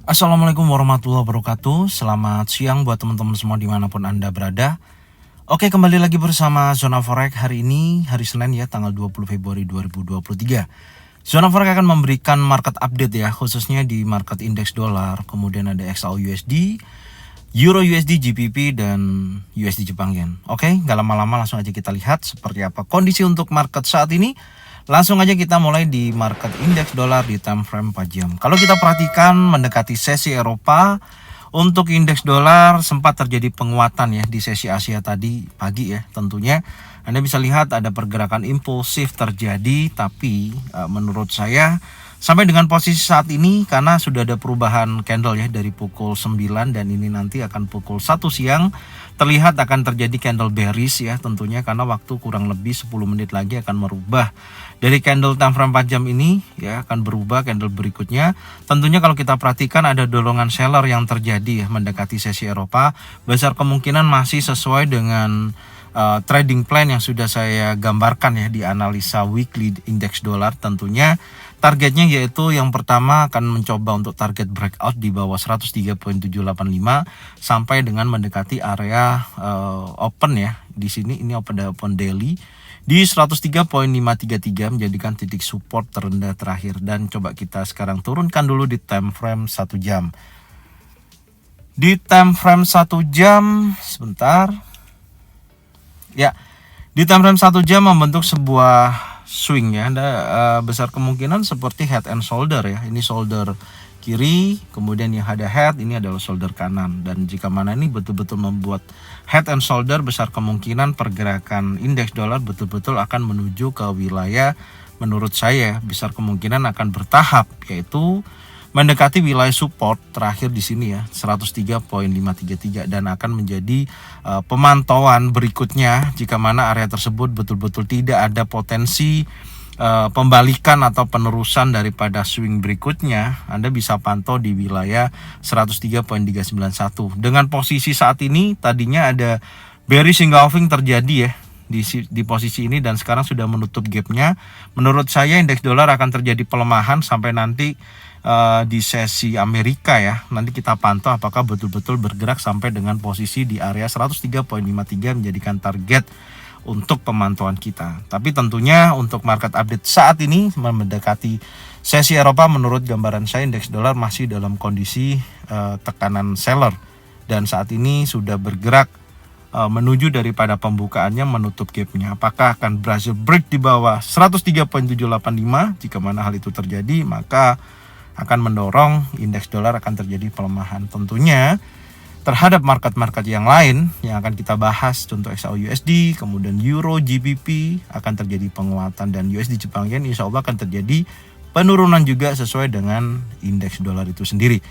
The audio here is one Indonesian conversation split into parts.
Assalamualaikum warahmatullahi wabarakatuh. Selamat siang buat teman-teman semua dimanapun Anda berada. Oke, kembali lagi bersama Zona Forex hari ini, hari Senin ya, tanggal 20 Februari 2023. Zona Forex akan memberikan market update ya, khususnya di market indeks dolar, kemudian ada XAU-USD, Euro-USD, GBP, dan USD Jepang Yen. Oke, gak lama-lama langsung aja kita lihat seperti apa kondisi untuk market saat ini. Langsung aja kita mulai di market indeks dolar di time frame 4 jam. Kalau kita perhatikan mendekati sesi Eropa, untuk indeks dolar sempat terjadi penguatan ya di sesi Asia tadi pagi ya. Tentunya Anda bisa lihat ada pergerakan impulsif terjadi, tapi menurut saya sampai dengan posisi saat ini, karena sudah ada perubahan candle ya dari pukul 9 dan ini nanti akan pukul 1 siang, terlihat akan terjadi candle bearish ya tentunya, karena waktu kurang lebih 10 menit lagi akan merubah dari candle time frame 4 jam ini ya, akan berubah candle berikutnya. Tentunya kalau kita perhatikan ada dorongan seller yang terjadi ya mendekati sesi Eropa, besar kemungkinan masih sesuai dengan trading plan yang sudah saya gambarkan ya di analisa weekly indeks dolar. Tentunya targetnya yaitu yang pertama akan mencoba untuk target breakout di bawah 103.785 sampai dengan mendekati area open ya. Di sini ini open daily di 103.533 menjadikan titik support terendah terakhir. Dan coba kita sekarang turunkan dulu di time frame 1 jam. Di time frame 1 jam sebentar. Ya, di time frame 1 jam membentuk sebuah swing ya. Anda besar kemungkinan seperti head and shoulder ya. Ini shoulder kiri, kemudian yang ada head ini adalah shoulder kanan. Dan jika mana ini betul-betul membuat head and shoulder, besar kemungkinan pergerakan indeks dolar betul-betul akan menuju ke wilayah, menurut saya besar kemungkinan akan bertahap, yaitu mendekati wilayah support terakhir di sini ya 103.533 dan akan menjadi pemantauan berikutnya jika mana area tersebut betul-betul tidak ada potensi pembalikan atau penerusan daripada swing berikutnya. Anda bisa pantau di wilayah 103.391. Dengan posisi saat ini tadinya ada bearish engulfing terjadi ya di posisi ini dan sekarang sudah menutup gapnya. Menurut saya indeks dolar akan terjadi pelemahan sampai nanti di sesi Amerika ya. Nanti kita pantau apakah betul-betul bergerak sampai dengan posisi di area 103.53 menjadikan target untuk pemantauan kita. Tapi tentunya untuk market update saat ini mendekati sesi Eropa, menurut gambaran saya indeks dolar masih dalam kondisi tekanan seller dan saat ini sudah bergerak menuju daripada pembukaannya menutup gapnya. Apakah akan berhasil break di bawah 103.785? Jika mana hal itu terjadi, maka akan mendorong indeks dolar akan terjadi pelemahan. Tentunya terhadap market-market yang lain yang akan kita bahas, contoh XAU-USD, kemudian Euro, GBP akan terjadi penguatan, dan USD Jepang Yen insya Allah akan terjadi penurunan juga sesuai dengan indeks dolar itu sendiri.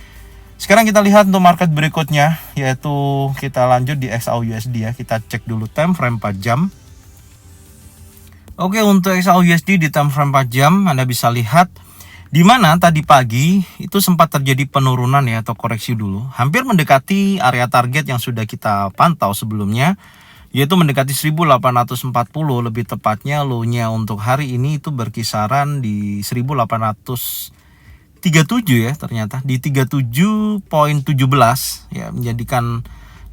Sekarang kita lihat untuk market berikutnya, yaitu kita lanjut di XAU-USD ya. Kita cek dulu time frame 4 jam. Oke, untuk XAU-USD di time frame 4 jam Anda bisa lihat di mana tadi pagi itu sempat terjadi penurunan ya, atau koreksi dulu, hampir mendekati area target yang sudah kita pantau sebelumnya, yaitu mendekati 1840. Lebih tepatnya low-nya untuk hari ini itu berkisaran di 1837 ya, ternyata di 37.17 ya, menjadikan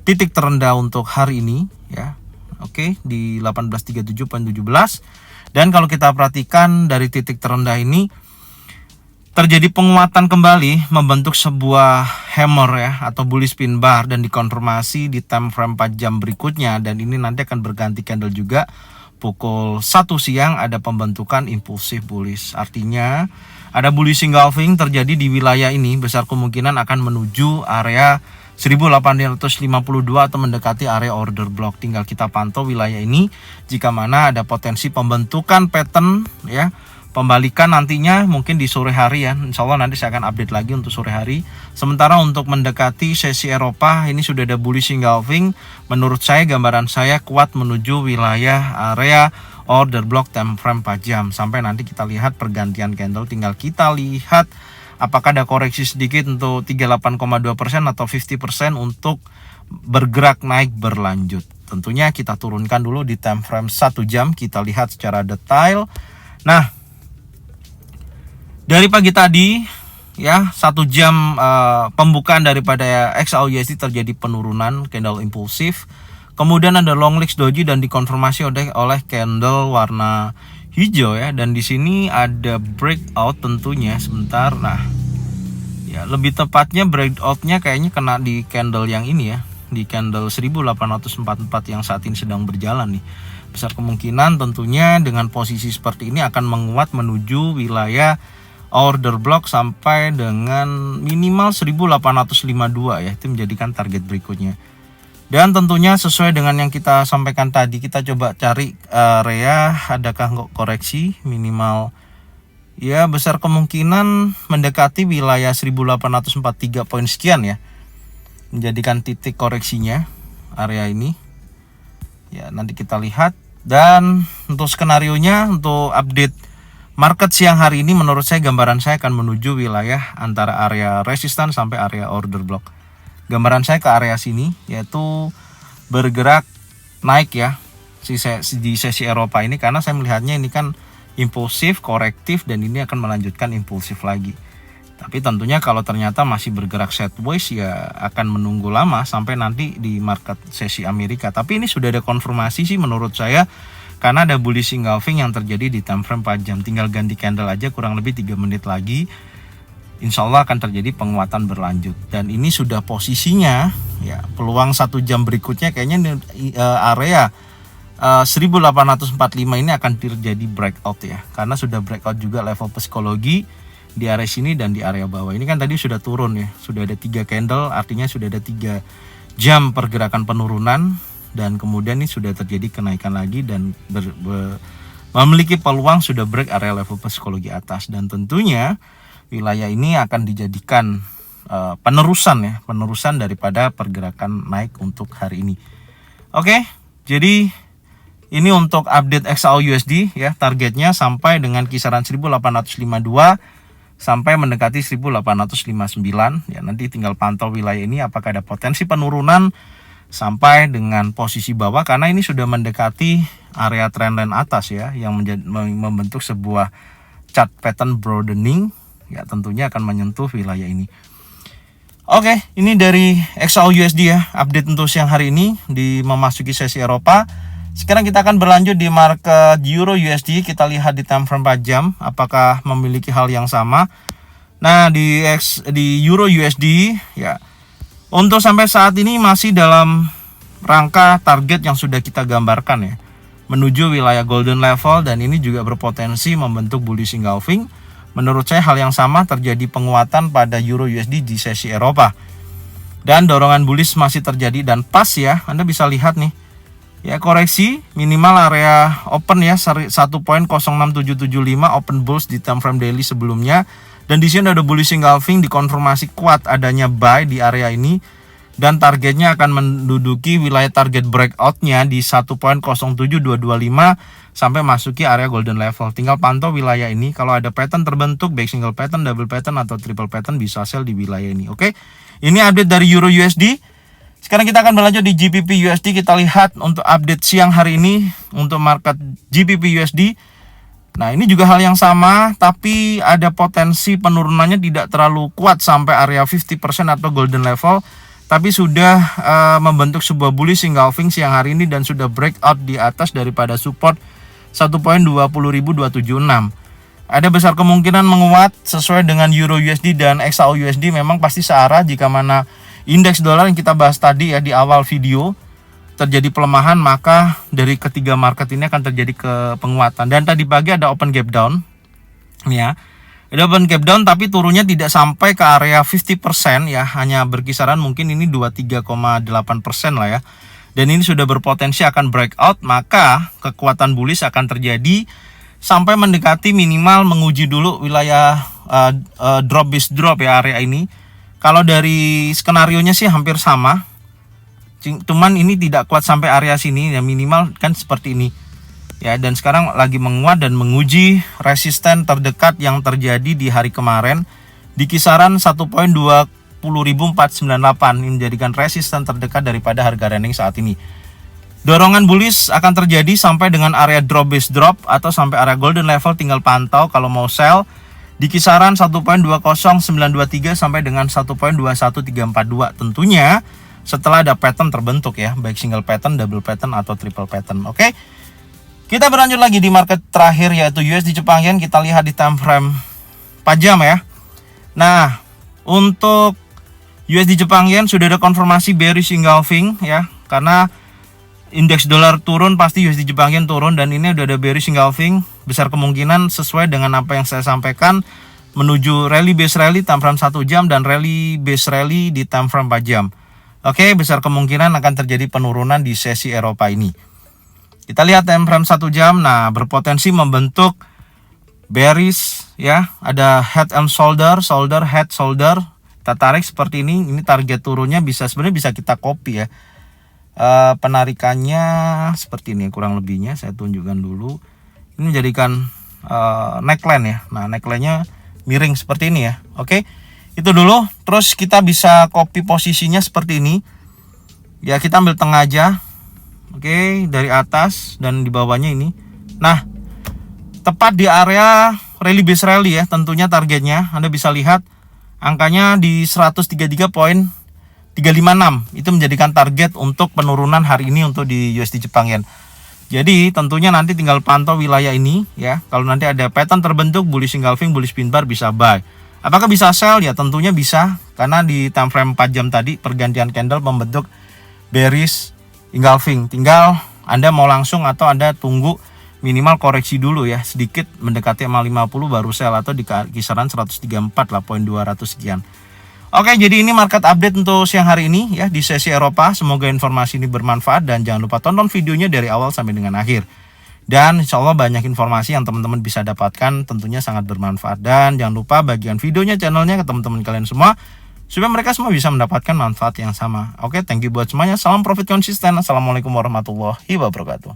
titik terendah untuk hari ini ya. Oke, di 1837.17. Dan kalau kita perhatikan dari titik terendah ini terjadi penguatan kembali, membentuk sebuah hammer ya, atau bullish pin bar, dan dikonfirmasi di time frame 4 jam berikutnya. Dan ini nanti akan berganti candle juga pukul 1 siang, ada pembentukan impulsif bullish. Artinya ada bullish engulfing terjadi di wilayah ini, besar kemungkinan akan menuju area 1852 atau mendekati area order block. Tinggal kita pantau wilayah ini jika mana ada potensi pembentukan pattern ya, pembalikan nantinya mungkin di sore hari ya. Insya Allah nanti saya akan update lagi untuk sore hari. Sementara untuk mendekati sesi Eropa ini sudah ada bullish engulfing. Menurut saya, gambaran saya kuat menuju wilayah area order block time frame 4 jam. Sampai nanti kita lihat pergantian candle, tinggal kita lihat apakah ada koreksi sedikit untuk 38,2% atau 50% untuk bergerak naik berlanjut. Tentunya kita turunkan dulu di time frame 1 jam, kita lihat secara detail. Nah, dari pagi tadi ya 1 jam pembukaan daripada XAUUSD terjadi penurunan candle impulsif. Kemudian ada long legs doji dan dikonfirmasi oleh candle warna hijau ya, dan di sini ada breakout tentunya sebentar. Nah, ya lebih tepatnya breakoutnya kayaknya kena di candle yang ini ya, di candle 1844 yang saat ini sedang berjalan nih. Besar kemungkinan tentunya dengan posisi seperti ini akan menguat menuju wilayah order block sampai dengan minimal 1852 ya, itu menjadikan target berikutnya. Dan tentunya sesuai dengan yang kita sampaikan tadi, kita coba cari area adakah koreksi minimal ya, besar kemungkinan mendekati wilayah 1843 poin sekian ya, menjadikan titik koreksinya area ini ya. Nanti kita lihat. Dan untuk skenario nya, untuk update market siang hari ini, menurut saya gambaran saya akan menuju wilayah antara area resistan sampai area order block. Gambaran saya ke area sini, yaitu bergerak naik ya di sesi Eropa ini, karena saya melihatnya ini kan impulsif, korektif, dan ini akan melanjutkan impulsif lagi. Tapi tentunya kalau ternyata masih bergerak sideways ya akan menunggu lama sampai nanti di market sesi Amerika. Tapi ini sudah ada konfirmasi sih menurut saya, karena ada bullish engulfing yang terjadi di time frame 4 jam. Tinggal ganti candle aja kurang lebih 3 menit lagi, insya Allah akan terjadi penguatan berlanjut. Dan ini sudah posisinya ya, peluang 1 jam berikutnya kayaknya area 1845 ini akan terjadi breakout ya, karena sudah breakout juga level psikologi di area sini dan di area bawah. Ini kan tadi sudah turun ya, sudah ada 3 candle, artinya sudah ada 3 jam pergerakan penurunan, dan kemudian ini sudah terjadi kenaikan lagi dan memiliki peluang sudah break area level psikologi atas. Dan tentunya wilayah ini akan dijadikan penerusan daripada pergerakan naik untuk hari ini. Oke, jadi ini untuk update XAUUSD ya, targetnya sampai dengan kisaran 1852 sampai mendekati 1859 ya. Nanti tinggal pantau wilayah ini apakah ada potensi penurunan sampai dengan posisi bawah, karena ini sudah mendekati area trendline atas ya, yang membentuk sebuah chart pattern broadening ya, tentunya akan menyentuh wilayah ini. Oke, ini dari XAUUSD ya, update untuk siang hari ini di memasuki sesi Eropa. Sekarang kita akan berlanjut di market Euro USD. Kita lihat di time frame 4 jam apakah memiliki hal yang sama. Nah, di Euro USD ya, untuk sampai saat ini masih dalam rangka target yang sudah kita gambarkan ya, menuju wilayah golden level, dan ini juga berpotensi membentuk bullish engulfing. Menurut saya hal yang sama terjadi penguatan pada Euro USD di sesi Eropa. Dan dorongan bullish masih terjadi dan pas ya, Anda bisa lihat nih. Ya, koreksi minimal area open ya 1.06775 open bulls di time frame daily sebelumnya, dan di sini ada bullish engulfing, dikonfirmasi kuat adanya buy di area ini, dan targetnya akan menduduki wilayah target breakoutnya di 1.07225 sampai masuki area golden level. Tinggal pantau wilayah ini, kalau ada pattern terbentuk baik single pattern, double pattern atau triple pattern, bisa sell di wilayah ini. Oke, ini update dari Euro USD. Sekarang kita akan berlanjut di GBP USD. Kita lihat untuk update siang hari ini untuk market GBP USD. Nah, ini juga hal yang sama, tapi ada potensi penurunannya tidak terlalu kuat sampai area 50% atau golden level, tapi sudah membentuk sebuah bullish engulfing siang hari ini dan sudah breakout di atas daripada support 1.20276. Ada besar kemungkinan menguat sesuai dengan Euro USD dan XAUUSD, memang pasti searah. Jika mana indeks dolar yang kita bahas tadi ya di awal video terjadi pelemahan, maka dari ketiga market ini akan terjadi penguatan. Dan tadi pagi ada open gap down ya, ada open gap down, tapi turunnya tidak sampai ke area 50% ya, hanya berkisaran mungkin ini 23,8% lah ya. Dan ini sudah berpotensi akan breakout, maka kekuatan bullish akan terjadi sampai mendekati minimal menguji dulu wilayah drop base drop ya, area ini. Kalau dari skenarionya sih hampir sama, cuman ini tidak kuat sampai area sini ya, minimal kan seperti ini ya. Dan sekarang lagi menguat dan menguji resisten terdekat yang terjadi di hari kemarin di kisaran 1.20498, ini menjadikan resisten terdekat daripada harga running saat ini. Dorongan bullish akan terjadi sampai dengan area drop base drop atau sampai area golden level, tinggal pantau kalau mau sell di kisaran 1.20923 sampai dengan 1.21342. Tentunya setelah ada pattern terbentuk ya, baik single pattern, double pattern atau triple pattern. Oke. Kita berlanjut lagi di market terakhir yaitu USD Jepang Yen. Kita lihat di time frame 4 jam ya. Nah, untuk USD Jepang Yen sudah ada konfirmasi bearish engulfing ya, karena indeks dolar turun pasti USD Jepang Yen turun, dan ini udah ada bearish engulfing. Besar kemungkinan sesuai dengan apa yang saya sampaikan menuju rally base rally time frame 1 jam dan rally base rally di time frame 4 jam. Oke, besar kemungkinan akan terjadi penurunan di sesi Eropa ini. Kita lihat time frame 1 jam. Nah, berpotensi membentuk bearish ya. Ada head and shoulder, shoulder, head, shoulder. Kita tarik seperti ini. Ini target turunnya sebenarnya bisa kita copy ya. Penarikannya seperti ini kurang lebihnya. Saya tunjukkan dulu. Ini menjadikan neckline ya. Nah, neckline-nya miring seperti ini ya. Oke. Itu dulu. Terus kita bisa copy posisinya seperti ini. Ya, kita ambil tengah aja. Oke, dari atas dan di bawahnya ini. Nah, tepat di area rally base rally ya, tentunya targetnya Anda bisa lihat angkanya di 133.356. Itu menjadikan target untuk penurunan hari ini untuk di USD Jepang Yen. Jadi tentunya nanti tinggal pantau wilayah ini ya. Kalau nanti ada pattern terbentuk bullish engulfing, bullish pin bar, bisa buy. Apakah bisa sell? Ya tentunya bisa, karena di time frame 4 jam tadi pergantian candle membentuk bearish engulfing. Tinggal Anda mau langsung atau Anda tunggu minimal koreksi dulu ya, sedikit mendekati MA50 baru sell, atau di kisaran 134 lah, poin 200 sekian. Oke, jadi ini market update untuk siang hari ini ya di sesi Eropa. Semoga informasi ini bermanfaat dan jangan lupa tonton videonya dari awal sampai dengan akhir. Dan insya Allah banyak informasi yang teman-teman bisa dapatkan, tentunya sangat bermanfaat. Dan jangan lupa bagikan videonya, channelnya ke teman-teman kalian semua, supaya mereka semua bisa mendapatkan manfaat yang sama. Oke, thank you buat semuanya. Salam profit konsisten. Assalamualaikum warahmatullahi wabarakatuh.